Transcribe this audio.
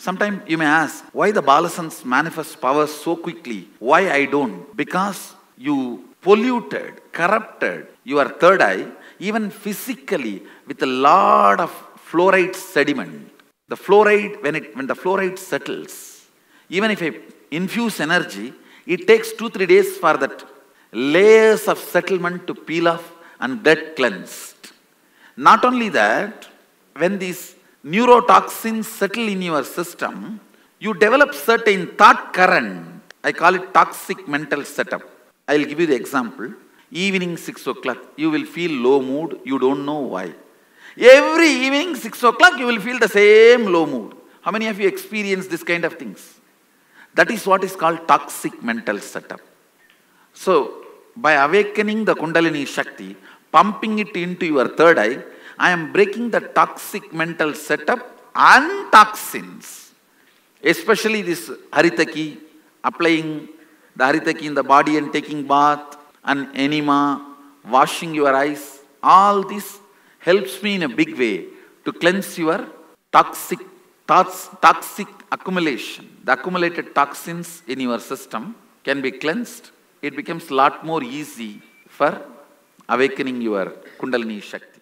Sometimes you may ask, why the Balasans manifest power so quickly? Why I don't? Because you polluted, corrupted your third eye, even physically, with a lot of fluoride sediment. The fluoride, when the fluoride settles, even if I infuse energy, it takes 2-3 days for that layers of settlement to peel off and get cleansed. Not only that, when these neurotoxins settle in your system, you develop certain thought current. I call it toxic mental setup. I will give you the example. Evening 6 o'clock, you will feel low mood, you don't know why. Every evening 6 o'clock, you will feel the same low mood. How many of you experience this kind of things? That is what is called toxic mental setup. So, by awakening the Kundalini Shakti, pumping it into your third eye, I am breaking the toxic mental setup and toxins. Especially this Haritaki, applying the Haritaki in the body and taking bath, and enema, washing your eyes. All this helps me in a big way to cleanse your toxic accumulation. The accumulated toxins in your system can be cleansed. It becomes a lot more easy for awakening your Kundalini Shakti.